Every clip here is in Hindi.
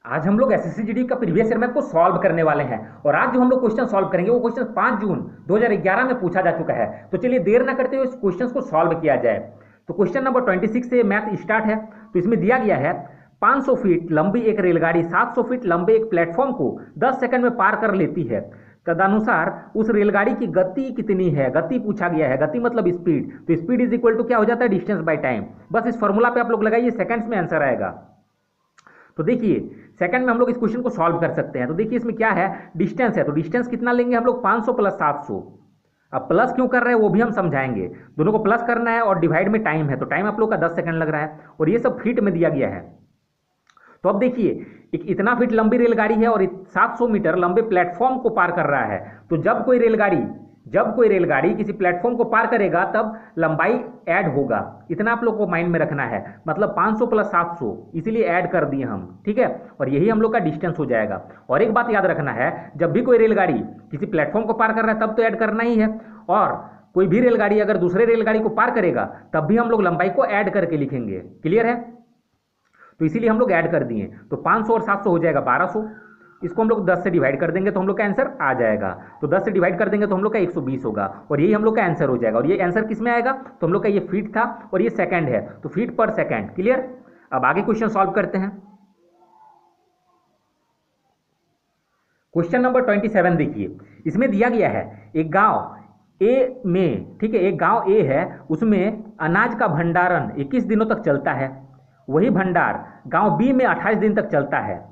आज हम लोग एसएससी जीडी का प्रीवियस ईयर मैथ को सॉल्व करने वाले हैं और आज जो हम लोग क्वेश्चन सॉल्व करेंगे वो क्वेश्चन 5 जून 2011 में पूछा जा चुका है। तो चलिए देर ना करते हुए इस क्वेश्चन को सॉल्व किया जाए। तो क्वेश्चन नंबर 26 से मैथ स्टार्ट है। तो इसमें दिया गया है 500 फीट लंबी एक रेलगाड़ी 700 फीट लंबे एक प्लेटफॉर्म को 10 सेकंड में पार कर लेती है। तदनुसार उस रेलगाड़ी की गति कितनी है। गति पूछा गया है, गति मतलब स्पीड। तो स्पीड इज इक्वल टू क्या हो जाता है, डिस्टेंस बाय टाइम। बस इस फॉर्मूला पे आप लोग लगाइए, सेकंड्स में आंसर आएगा। तो देखिए सेकंड में हम लोग इस क्वेश्चन को सॉल्व कर सकते हैं। तो देखिए इसमें क्या है, डिस्टेंस है। तो डिस्टेंस कितना लेंगे हम लोग, 500 प्लस 700। अब प्लस क्यों कर रहे हैं वो भी हम समझाएंगे। दोनों को प्लस करना है और डिवाइड में टाइम है, तो टाइम आप लोग का 10 सेकंड लग रहा है और ये सब फीट में दिया गया है। तो अब देखिए इतना फीट लंबी रेलगाड़ी है और 700 मीटर लंबे प्लेटफॉर्म को पार कर रहा है। तो जब कोई रेलगाड़ी किसी प्लेटफॉर्म को पार करेगा तब लंबाई ऐड होगा। इतना आप लोग को माइंड में रखना है। मतलब 500 प्लस 700 इसीलिए ऐड कर दिए हम, ठीक है। और यही हम लोग का डिस्टेंस हो जाएगा। और एक बात याद रखना है, जब भी कोई रेलगाड़ी किसी प्लेटफॉर्म को पार कर रहा है तब तो ऐड करना ही है। और कोई भी रेलगाड़ी अगर दूसरे रेलगाड़ी को पार करेगा तब भी हम लोग लंबाई को ऐड करके लिखेंगे। क्लियर है। तो इसीलिए हम लोग ऐड कर दिए। तो 500 और 700 हो जाएगा 1200। इसको हम लोग 10 से डिवाइड कर देंगे तो हम लोग का आंसर आ जाएगा। तो 10 से डिवाइड कर देंगे तो हम लोग का 120 होगा और यही हम लोग का आंसर हो जाएगा। और ये आंसर किस में आएगा, तो हम लोग का ये फीट था और ये सेकंड है, तो फीट पर सेकंड। क्लियर। अब आगे क्वेश्चन सॉल्व करते हैं। क्वेश्चन नंबर 27 देखिए। इसमें दिया गया है एक गांव ए में, ठीक है, एक गांव ए है, उसमें अनाज का भंडारण 21 दिनों तक चलता है। वही भंडार गांव बी में 28 दिन तक चलता है।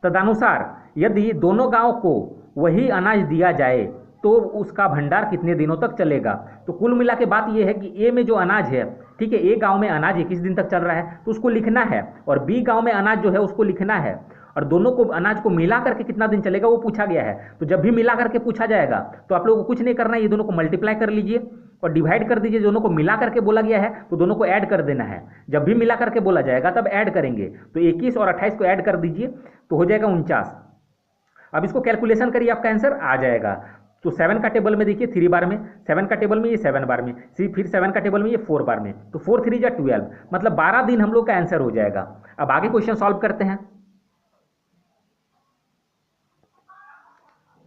तदनुसार यदि दोनों गांव को वही अनाज दिया जाए तो उसका भंडार कितने दिनों तक चलेगा। तो कुल मिला के बात यह है कि ए में जो अनाज है, ठीक है, ए गांव में अनाज 21 दिन तक चल रहा है तो उसको लिखना है, और बी गांव में अनाज जो है उसको लिखना है। और दोनों को अनाज को मिला करके कितना दिन चलेगा वो पूछा गया है। तो जब भी मिला करके पूछा जाएगा तो आप लोगों को कुछ नहीं करना है, ये दोनों को मल्टीप्लाई कर लीजिए और डिवाइड कर दीजिए। दोनों को मिला करके बोला गया है तो दोनों को ऐड कर देना है। जब भी मिला करके बोला जाएगा तब ऐड करेंगे। तो 21 और 28 को ऐड कर दीजिए तो हो जाएगा 49। अब इसको कैलकुलेशन करिए, आपका आंसर आ जाएगा। तो 7 का टेबल में देखिए 3 बार में, 7 का टेबल में ये 7 बार में, फिर 7 का टेबल में ये 4 बार में, तो 4 3 जा 12, मतलब 12 दिन हम लोग का आंसर हो जाएगा। अब आगे क्वेश्चन सॉल्व करते हैं।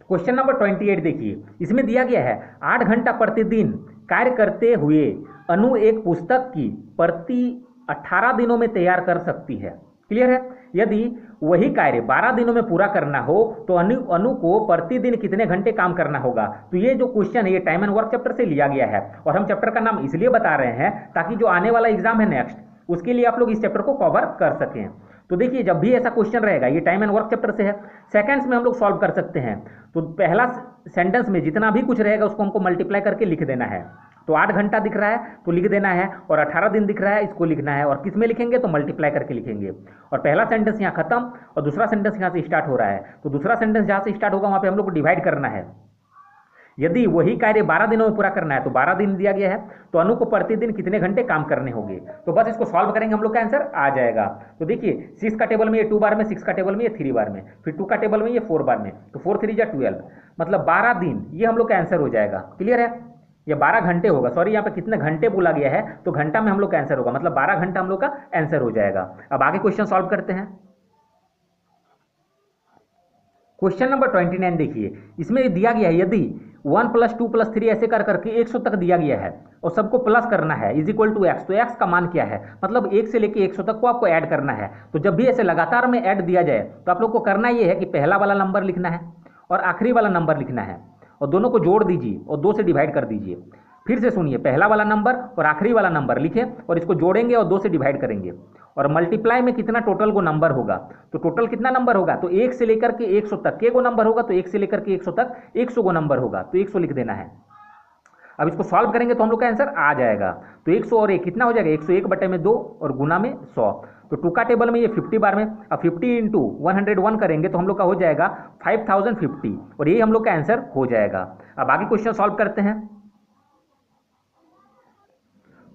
क्वेश्चन नंबर 28 देखिए। इसमें दिया गया है 8 घंटा प्रतिदिन कार्य करते हुए अनु एक पुस्तक की प्रति 18 दिनों में तैयार कर सकती है। क्लियर है। यदि वही कार्य 12 दिनों में पूरा करना हो तो अनु को प्रतिदिन कितने घंटे काम करना होगा। तो ये जो क्वेश्चन है ये टाइम एंड वर्क चैप्टर से लिया गया है और हम चैप्टर का नाम इसलिए बता रहे हैं ताकि जो आने वाला एग्जाम है नेक्स्ट, उसके लिए आप लोग इस चैप्टर को कवर कर सकें। तो देखिए जब भी ऐसा क्वेश्चन रहेगा, ये टाइम एंड वर्क चैप्टर से है, सेकंड्स में हम लोग सॉल्व कर सकते हैं। तो पहला सेंटेंस में जितना भी कुछ रहेगा उसको हमको मल्टीप्लाई करके लिख देना है। तो 8 घंटा दिख रहा है तो लिख देना है, और 18 दिन दिख रहा है इसको लिखना है। और किस में लिखेंगे, तो मल्टीप्लाई करके लिखेंगे। और पहला सेंटेंस यहाँ खत्म और दूसरा सेंटेंस यहाँ से स्टार्ट हो रहा है। तो दूसरा सेंटेंस जहाँ से स्टार्ट होगा वहाँ पे हम लोग को डिवाइड करना है। यदि वही कार्य 12 दिनों में पूरा करना है तो 12 दिन दिया गया है, तो अनु को प्रतिदिन कितने घंटे काम करने होंगे। तो बस इसको सॉल्व करेंगे हम लोग का आंसर आ जाएगा। तो देखिए 6 का टेबल में ये 2 बार में, 6 का टेबल में ये 3 बार में, फिर 2 का टेबल में ये 4 बार में, तो 4 3 जा 12, मतलब 12 दिन ये हम लोग का आंसर हो जाएगा। क्लियर है। ये 12 घंटे होगा, सॉरी यहाँ पे कितने घंटे बोला गया है तो घंटा में हम लोग का आंसर होगा, मतलब 12 घंटा हम लोग का आंसर हो जाएगा। अब आगे क्वेश्चन सॉल्व करते हैं। क्वेश्चन नंबर 29 देखिए। इसमें दिया गया है यदि 1 + 2 + 3 ऐसे कर करके 100 तक दिया गया है और सबको प्लस करना है इज इक्वल टू एक्स। तो एक्स का मान क्या है, मतलब 1 से लेके 100 तक को आपको ऐड करना है। तो जब भी ऐसे लगातार में ऐड दिया जाए तो आप लोग को करना ये है कि पहला वाला नंबर लिखना है और आखिरी वाला नंबर लिखना है और दोनों को जोड़ दीजिए और 2 से डिवाइड कर दीजिए। फिर से सुनिए, पहला वाला नंबर और आखिरी वाला नंबर लिखें और इसको जोड़ेंगे और 2 से डिवाइड करेंगे और मल्टीप्लाई में कितना टोटल को नंबर होगा। तो टोटल कितना नंबर होगा, तो 1 से लेकर के 100 तक के को नंबर होगा, तो 1 से लेकर के 100 तक 100 को नंबर होगा, तो 100 लिख देना है। अब इसको सॉल्व करेंगे तो हम लोग का आंसर आ जाएगा। तो 100 और 1 कितना हो जाएगा, 101 बटे में 2 और गुना में 100। तो 2 का टेबल में ये 50 बार में, अब 50 × 101 करेंगे तो हम लोग का हो जाएगा 5050 और यही हम लोग का आंसर हो जाएगा। अब आगे क्वेश्चन सॉल्व करते हैं।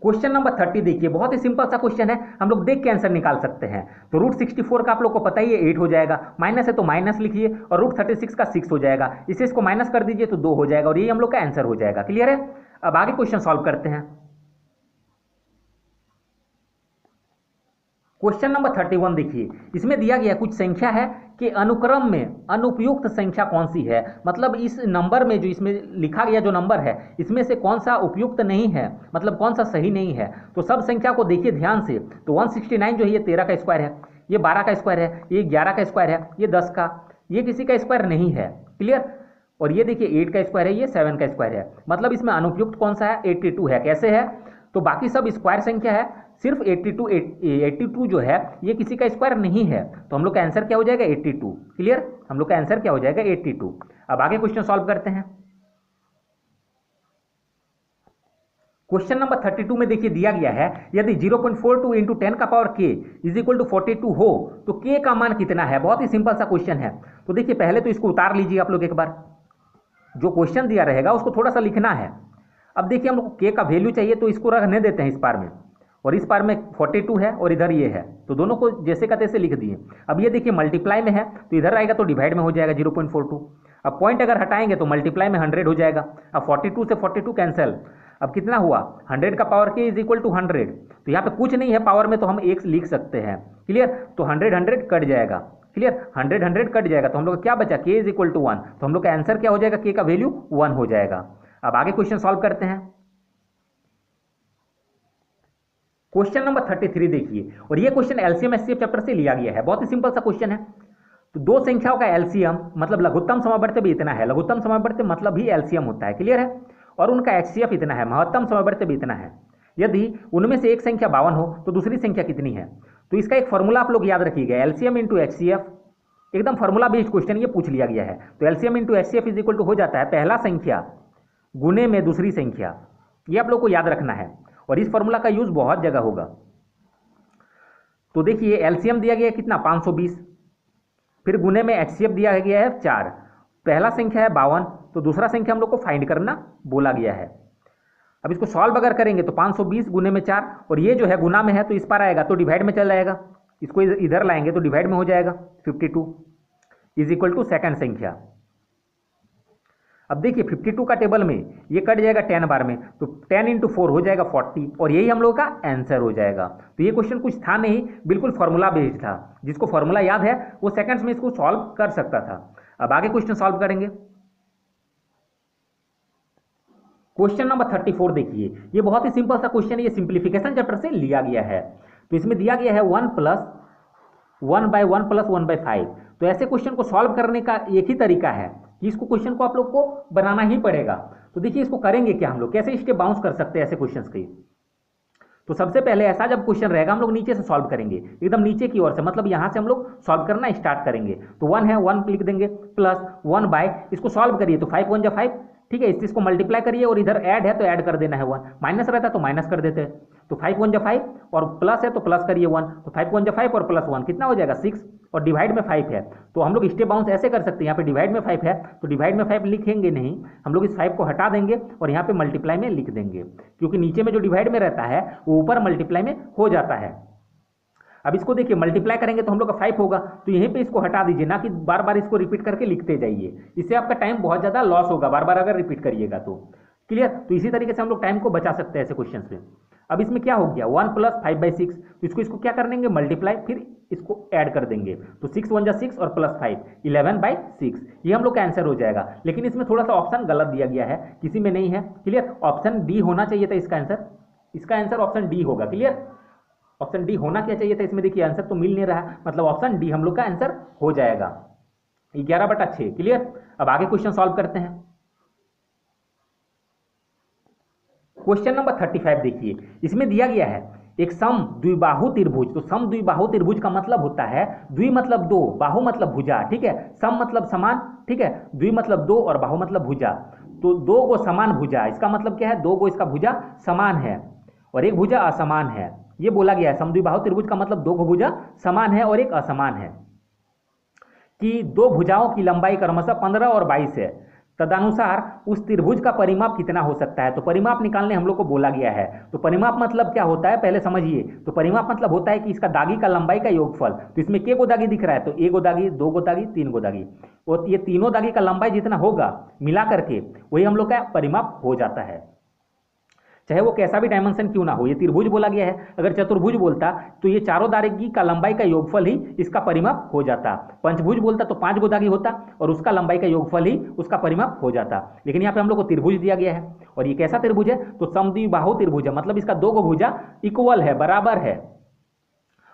क्वेश्चन नंबर 30 देखिए। बहुत ही सिंपल सा क्वेश्चन है, हम लोग देख के आंसर निकाल सकते हैं। तो √64 का आप लोग को पता ही है 8 हो जाएगा, माइनस है तो माइनस लिखिए, और √36 का 6 हो जाएगा, इसे इसको माइनस कर दीजिए तो 2 हो जाएगा और यही हम लोग का आंसर हो जाएगा। क्लियर है। अब आगे क्वेश्चन सॉल्व करते हैं। क्वेश्चन नंबर 31 देखिए, इसमें दिया गया कुछ संख्या है कि अनुक्रम में अनुपयुक्त संख्या कौन सी है, मतलब इस नंबर में जो इसमें लिखा गया जो नंबर है इसमें से कौन सा उपयुक्त नहीं है, मतलब कौन सा सही नहीं है। तो सब संख्या को देखिए ध्यान से। तो 169 जो है ये 13 का स्क्वायर है, ये 12 का स्क्वायर है, ये 11 का स्क्वायर है, ये 10 का, ये किसी का स्क्वायर नहीं है। क्लियर। और ये देखिए 8 का स्क्वायर है, ये 7 का स्क्वायर है, मतलब इसमें अनुपयुक्त कौन सा है, 82 है। कैसे है, तो बाकी सब स्क्वायर संख्या है, सिर्फ 82 जो है ये किसी का स्क्वायर नहीं है। तो हम लोग का आंसर क्या हो जाएगा, 82। क्लियर, हम लोग का आंसर क्या हो जाएगा, 82। अब आगे क्वेश्चन सॉल्व करते हैं। क्वेश्चन नंबर 32 में देखिए दिया गया है, यदि 0.42 इंटू 10 का power k is equal to 42 हो तो k का मान कितना है। बहुत ही सिंपल सा क्वेश्चन है। तो देखिए पहले तो इसको उतार लीजिए आप लोग एक बार, जो क्वेश्चन दिया रहेगा उसको थोड़ा सा लिखना है। अब देखिए हम लोग k का वैल्यू चाहिए तो इसको रखने देते हैं इस पार में, और इस पार में 42 है और इधर ये है, तो दोनों को जैसे का तैसे लिख दिए। अब ये देखिए मल्टीप्लाई में है तो इधर आएगा तो डिवाइड में हो जाएगा 0.42। अब पॉइंट अगर हटाएंगे तो मल्टीप्लाई में 100 हो जाएगा। अब 42 से 42 कैंसिल, अब कितना हुआ, 100 का power k is equal to 100। तो यहाँ पे कुछ नहीं है पावर में, तो हम एक लिख सकते हैं। क्लियर, तो 100 कट जाएगा। क्लियर, 100 कट जाएगा तो हम लोग क्या बचा, k इज इक्वल टू 1। तो हम लोग का आंसर क्या हो जाएगा, k का वैल्यू 1 हो जाएगा। अब आगे क्वेश्चन सॉल्व करते हैं। क्वेश्चन नंबर 33 देखिए, और ये क्वेश्चन एलसीएम एचसीएफ चैप्टर से लिया गया है। बहुत ही सिंपल सा क्वेश्चन है। तो दो संख्याओं का एलसीएम मतलब लघुत्तम समावर्त्य भी इतना है, लघुत्तम समावर्त्य मतलब ही एलसीएम होता है। क्लियर है, और उनका एचसीएफ इतना है, महत्तम समावर्त्य भी इतना है। यदि उनमें से एक संख्या 52 हो तो दूसरी संख्या कितनी है। तो इसका एक फॉर्मूला आप लोग याद रखिएगा, एलसीएम इंटू एचसीएफ, एकदम फॉर्मूला बेस्ड क्वेश्चन ये पूछ लिया गया है। तो LCM into HCF is equal to हो जाता है पहला संख्या गुने में दूसरी संख्या, ये आप लोग को याद रखना है, और इस फॉर्मूला का यूज बहुत जगह होगा। तो देखिए एलसीएम दिया गया है कितना, 520, फिर गुने में एचसीएफ दिया गया है 4, पहला संख्या है 52, तो दूसरा संख्या हम लोग को फाइंड करना बोला गया है। अब इसको सॉल्व अगर करेंगे तो 520 गुने में 4, और ये जो है गुना में है तो इस पर आएगा तो डिवाइड में चल जाएगा, इसको इधर लाएंगे तो डिवाइड में हो जाएगा 52 इज इक्वल टू सेकंड संख्या। अब देखिए 52 का टेबल में ये कट जाएगा 10 बार में, तो 10 इंटू 4 हो जाएगा 40, और यही हम लोग का आंसर हो जाएगा। तो ये क्वेश्चन कुछ था नहीं, बिल्कुल फॉर्मूला बेस्ड था, जिसको फॉर्मूला याद है वो सेकंड्स में इसको सॉल्व कर सकता था। अब आगे क्वेश्चन सॉल्व करेंगे। क्वेश्चन नंबर 34 देखिए, ये बहुत ही सिंपल सा क्वेश्चन है, ये सिंप्लीफिकेशन चैप्टर से लिया गया है। तो इसमें दिया गया है 1 प्लस 1/1 प्लस 1/5। तो ऐसे क्वेश्चन को सॉल्व करने का एक ही तरीका है कि इसको क्वेश्चन को आप लोग को बनाना ही पड़ेगा। तो देखिए इसको करेंगे क्या, हम लोग कैसे स्टेप बाउंस कर सकते हैं ऐसे क्वेश्चंस के। तो सबसे पहले ऐसा जब क्वेश्चन रहेगा हम लोग नीचे से सॉल्व करेंगे, एकदम नीचे की ओर से, मतलब यहां से हम लोग सॉल्व करना स्टार्ट करेंगे। तो 1 है, 1 लिख देंगे, प्लस 1 बाय, इसको सॉल्व करिए तो 5 1 जा 5, ठीक है, इस चीज को मल्टीप्लाई करिए, और इधर ऐड है तो ऐड कर देना है 1, माइनस रहता है तो माइनस कर देते हैं। तो 5 1 जा 5, और प्लस है तो प्लस करिए 1, तो 5 1 जा 5 और प्लस 1 कितना हो जाएगा 6, और डिवाइड में 5 है। तो हम लोग स्टेप बाउंस ऐसे कर सकते हैं, यहाँ पे डिवाइड में 5 है तो डिवाइड में 5 लिखेंगे नहीं, हम लोग इस 5 को हटा देंगे और यहाँ पे मल्टीप्लाई में लिख देंगे, क्योंकि नीचे में जो डिवाइड में रहता है वो ऊपर मल्टीप्लाई में हो जाता है। अब इसको देखिए मल्टीप्लाई करेंगे तो हम लोग का 5 होगा, तो यहीं पे इसको हटा दीजिए, ना कि बार बार इसको रिपीट करके लिखते जाइए, इससे आपका टाइम बहुत ज़्यादा लॉस होगा बार बार अगर रिपीट करिएगा तो। क्लियर, तो इसी तरीके से हम लोग टाइम को बचा सकते हैं ऐसे क्वेश्चन में। अब इसमें क्या हो गया 1 प्लस 5/6, तो इसको क्या कर देंगे मल्टीप्लाई, फिर इसको ऐड कर देंगे, तो 6 1 जा 6 और प्लस 5 11/6, ये हम लोग का आंसर हो जाएगा। लेकिन इसमें थोड़ा सा ऑप्शन गलत दिया गया है, किसी में नहीं है। क्लियर, ऑप्शन डी होना चाहिए था इसका आंसर ऑप्शन डी होगा। क्लियर, ऑप्शन डी होना क्या चाहिए था इसमें, देखिए आंसर तो मिल नहीं रहा, मतलब ऑप्शन डी हम लोग का आंसर हो जाएगा 11/6। क्लियर, अब आगे क्वेश्चन सॉल्व करते हैं। क्वेश्चन नंबर 35 देखिए, इसमें दिया गया है एक सम द्विबाहु त्रिभुज। तो सम द्विबाहु त्रिभुज का मतलब होता है, द्वि मतलब दो, बाहु मतलब भुजा, ठीक है, सम मतलब समान, ठीक है, द्वि मतलब दो और बाहु मतलब भुजा। तो दो गो समान भुजा, इसका मतलब क्या है, दो गो इसका भुजा समान है और एक भुजा असमान है, ये बोला गया है। समद्विबाहु त्रिभुज का मतलब दो भुजा समान है और एक असमान है, कि दो भुजाओं की लंबाई क्रमशः 15 और 22 है, तदनुसार उस त्रिभुज का परिमाप कितना हो सकता है। तो परिमाप निकालने हम लोग को बोला गया है। तो परिमाप मतलब क्या होता है पहले समझिए। तो परिमाप मतलब होता है कि इसका दागी का लंबाई का योगफल। तो इसमें के गो दागी दिख रहा है, तो एक गो दागी, दो गो दागी, तीन गो दागी, और ये तीनों दागी का लंबाई जितना होगा मिला करके वही हम लोग का परिमाप हो जाता है। चाहे वो कैसा भी डायमेंशन क्यों ना हो। ये त्रिभुज बोला गया है, अगर चतुर्भुज बोलता तो ये चारों दागी का लंबाई का योगफल ही इसका परिमाप हो जाता। पंचभुज बोलता तो 5 दागी होता और उसका लंबाई का योगफल ही उसका परिमाप हो जाता। लेकिन यहाँ पे हम लोग को त्रिभुज दिया गया है, और ये कैसा त्रिभुज है, तो समद्विबाहु त्रिभुज है, मतलब इसका 2 भुजा इक्वल है, बराबर है,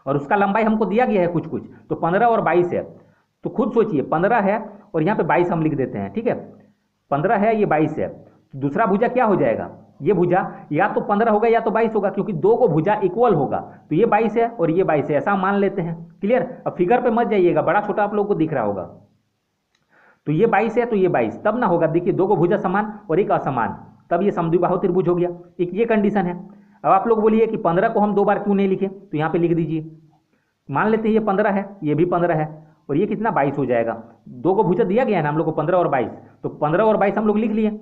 और उसका लंबाई हमको दिया गया है कुछ कुछ, तो 15 और 22 है। तो खुद सोचिए, 15 है और यहाँ पे 22 हम लिख देते हैं, ठीक है, 15 है, ये 22 है, तो दूसरा भुजा क्या हो जाएगा, ये भुजा या तो 15 होगा या तो 22 होगा, क्योंकि 2 को भुजा इक्वल होगा, तो ये 22 है और ये 22 है, ऐसा मान लेते हैं। क्लियर। अब फिगर पे मत जाइएगा, बड़ा छोटा आप लोगों को दिख रहा होगा, तो ये 22 है तो ये 22, तब ना होगा, देखिए 2 को भुजा समान और एक असमान, तब ये समद्विबाहु त्रिभुज हो गया। एक ये कंडीशन है। अब आप लोग बोलिए कि 15 को हम 2 बार क्यों नहीं लिखे, तो यहाँ पे लिख दीजिए, मान लेते हैं ये 15 है, ये भी 15 है, और ये कितना 22 हो जाएगा। 2 को भुजा दिया गया है ना हम लोग को, 15 और 22, तो 15 और 22 हम लोग लिख लिए,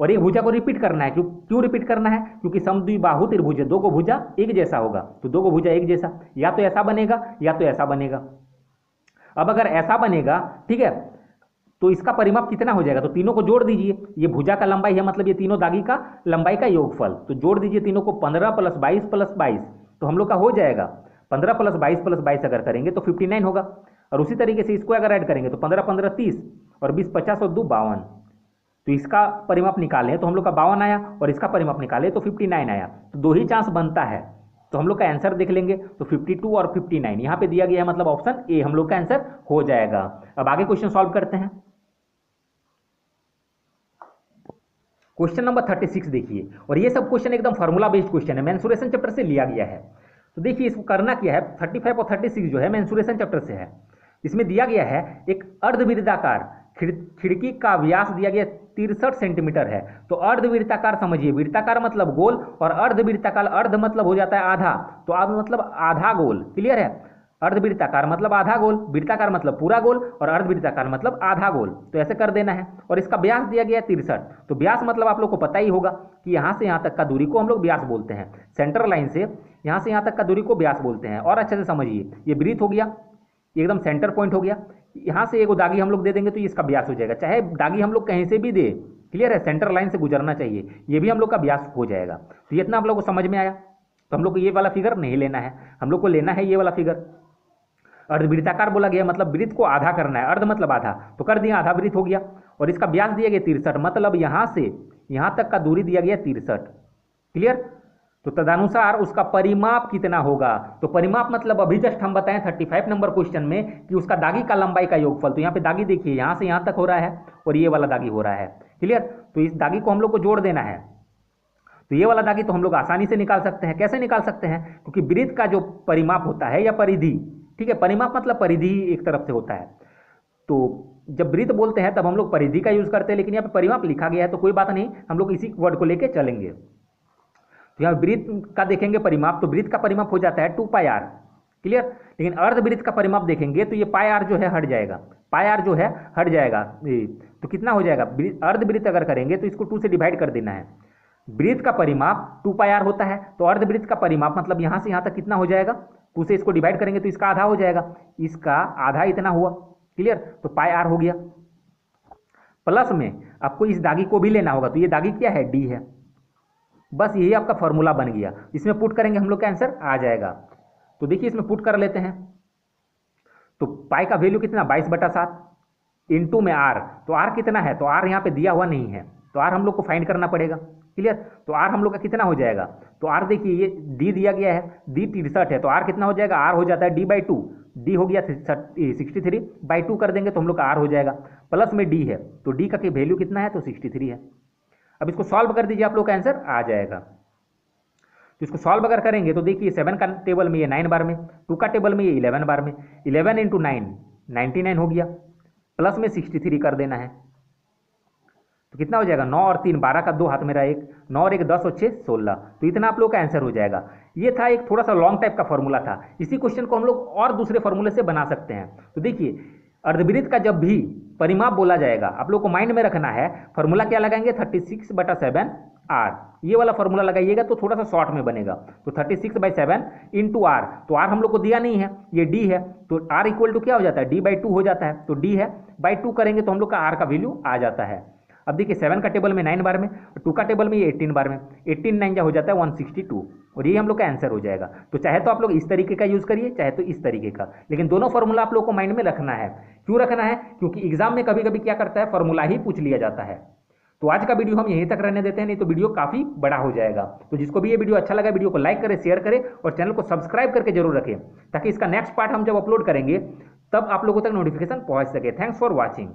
और एक भुजा को रिपीट करना है। क्यों रिपीट करना है, क्योंकि समद्विबाहु त्रिभुज है, 2 को भुजा एक जैसा होगा, तो 2 को भुजा एक जैसा, या तो ऐसा बनेगा या तो ऐसा बनेगा। अब अगर ऐसा बनेगा, ठीक है, तो इसका परिमाप कितना हो जाएगा, तो तीनों को जोड़ दीजिए, ये भुजा का लंबाई है, मतलब ये तीनों दागी का लंबाई का योगफल, तो जोड़ दीजिए तीनों को, 15 + 22 + 22, तो हम लोग का हो जाएगा 15 + 22 + 22 अगर करेंगे तो 59 होगा। और उसी तरीके से इसको अगर ऐड करेंगे तो 15 × 15 = 30 और 20 × 50 और 2 = 52, तो इसका परिमाप निकालें तो हम लोग का 52 आया, और इसका परिमाप निकालें तो 59 आया, तो 2 ही चांस बनता है, तो हम लोग का आंसर देख लेंगे, तो 52 और 59 यहाँ पे दिया गया है, मतलब ऑप्शन ए हम लोग का आंसर हो जाएगा। अब आगे क्वेश्चन सॉल्व करते हैं। क्वेश्चन नंबर 36 देखिए, और ये सब क्वेश्चन एकदम फार्मूला बेस्ड क्वेश्चन है, मेंसुरेशन चैप्टर से लिया गया है। तो देखिए इसको करना क्या है, 35 और 36 जो है मेंसुरेशन चैप्टर से है। इसमें दिया गया है एक अर्धवृत्ताकार खिड़की का व्यास दिया गया 63 सेंटीमीटर है। तो अर्धवृत्ताकार समझिए, वृत्ताकार मतलब गोल, और अर्धवृत्ताकार, अर्ध मतलब हो जाता है आधा, तो अब मतलब आधा गोल। क्लियर है, अर्धवृत्ताकार मतलब आधा गोल, वृत्ताकार मतलब पूरा गोल, और अर्धवृत्ताकार मतलब आधा गोल, तो ऐसे कर देना है। और इसका व्यास दिया गया 63, तो व्यास मतलब आप लोग को पता ही होगा कि यहाँ से यहाँ तक का दूरी को हम लोग व्यास बोलते हैं, सेंटर लाइन से यहाँ से यहाँ तक का दूरी को व्यास बोलते हैं। और अच्छे से समझिए, ये वृत्त हो गया, एकदम सेंटर पॉइंट हो गया, यहाँ से एक दागी हम लोग दे देंगे तो इसका व्यास हो जाएगा, चाहे दागी हम लोग कहीं से भी दे। क्लियर है, सेंटर लाइन से गुजरना चाहिए, ये भी हम लोग का व्यास हो जाएगा। तो ये इतना आप लोग को समझ में आया। तो हम लोग को ये वाला फिगर नहीं लेना है, हम लोग को लेना है ये वाला फिगर। अर्धवृत्ताकार बोला गया मतलब वृत्त को आधा करना है, अर्ध मतलब आधा, तो कर दिया, आधा वृत्त हो गया, और इसका व्यास दिया गया 63, मतलब यहाँ से यहाँ तक का दूरी दिया गया 63। क्लियर। तो तदनुसार उसका परिमाप कितना होगा, तो परिमाप मतलब अभी जस्ट हम बताएं 35 नंबर क्वेश्चन में कि उसका दागी का लंबाई का योगफल। तो यहाँ पे दागी देखिए, यहाँ से यहाँ तक हो रहा है और ये वाला दागी हो रहा है। क्लियर। तो इस दागी को हम लोग को जोड़ देना है, तो ये वाला दागी तो हम लोग आसानी से निकाल सकते हैं। कैसे निकाल सकते हैं, क्योंकि वृत्त का जो परिमाप होता है या परिधि, ठीक है, परिमाप मतलब परिधि एक तरफ से होता है, तो जब वृत्त बोलते हैं तब हम लोग परिधि का यूज करते हैं, लेकिन यहाँ पे परिमाप लिखा गया है तो कोई बात नहीं, हम लोग इसी वर्ड को लेके चलेंगे। तो यहाँ वृत्त का देखेंगे परिमाप, तो वृत्त का परिमाप हो जाता है 2πr। क्लियर। लेकिन अर्धवृत्त का परिमाप देखेंगे तो ये πr जो है हट जाएगा, πr जो है हट जाएगा, तो कितना हो जाएगा, अर्धवृत्त अगर करेंगे तो इसको 2 से डिवाइड कर देना है। वृत्त का परिमाप 2πr होता है, तो अर्धवृत्त का परिमाप मतलब यहाँ से यहाँ तक कितना हो जाएगा, 2 से इसको डिवाइड करेंगे तो इसका आधा हो जाएगा, इसका आधा इतना हुआ। क्लियर। तो πr हो गया। प्लस में आपको इस दागी को भी लेना होगा, तो ये दागी क्या है, d है। बस यही आपका फॉर्मूला बन गया, इसमें पुट करेंगे हम लोग का आंसर आ जाएगा। तो देखिए इसमें पुट कर लेते हैं, तो पाई का वैल्यू कितना 22/7 इंटू में r, तो r कितना है, तो r यहाँ पे दिया हुआ नहीं है, तो r हम लोग को फाइंड करना पड़ेगा। क्लियर। तो r हम लोग का कितना हो जाएगा, तो r देखिए ये d दिया गया है, d 63 है, तो r कितना हो जाएगा, r हो जाता है d/2, d हो गया 63/2 कर देंगे तो हम लोग का r हो जाएगा। प्लस में d है, तो d का वैल्यू कितना है, तो 63 है। अब इसको सॉल्व कर दीजिए, आप लोग का आंसर आ जाएगा। तो इसको सॉल्व अगर करेंगे तो देखिए 7 का टेबल में ये 9 बार में, 2 का टेबल में ये 11 बार में, 11 × 9 99 हो गया, प्लस में 63 कर देना है, तो कितना हो जाएगा, 9 और 3 12 का 2 हाथ मेरा 1, 9 और 1 10 और 6 16, तो इतना आप लोग का आंसर हो जाएगा। ये था एक थोड़ा सा लॉन्ग टाइप का फॉर्मूला था, इसी क्वेश्चन को हम लोग और दूसरे फॉर्मूले से बना सकते हैं। तो देखिए अर्धवृत्त का जब भी परिमाप बोला जाएगा, आप लोग को माइंड में रखना है, फॉर्मूला क्या लगाएंगे, 36/7 r, ये वाला फॉर्मूला लगाइएगा तो थोड़ा सा शॉर्ट में बनेगा। तो 36/7 इंटू r, तो r हम लोग को दिया नहीं है, ये d है, तो r इक्वल टू क्या हो जाता है, d/2 हो जाता है, तो d है, /2 करेंगे तो हम लोग का r का वैल्यू आ जाता है। अब देखिए 7 का टेबल में 9 बार में, 2 का टेबल में ये 18 बार में, 18 9 हो जाता है 162, और ये हम लोग का आंसर हो जाएगा। तो चाहे तो आप लोग इस तरीके का यूज करिए, चाहे तो इस तरीके का, लेकिन दोनों फॉर्मूला आप लोग को माइंड में रखना है। क्यों रखना है? क्योंकि एग्जाम में कभी कभी क्या करता है, फॉर्मूला ही पूछ लिया जाता है। तो आज का वीडियो हम यहीं तक रहने देते हैं, नहीं तो वीडियो काफी बड़ा हो जाएगा। तो जिसको भी ये वीडियो अच्छा लगा, वीडियो को लाइक करें, शेयर करें और चैनल को सब्सक्राइब करके जरूर रखें, ताकि इसका नेक्स्ट पार्ट हम जब अपलोड करेंगे तब आप लोगों तक नोटिफिकेशन पहुंच सके। Thanks for watching.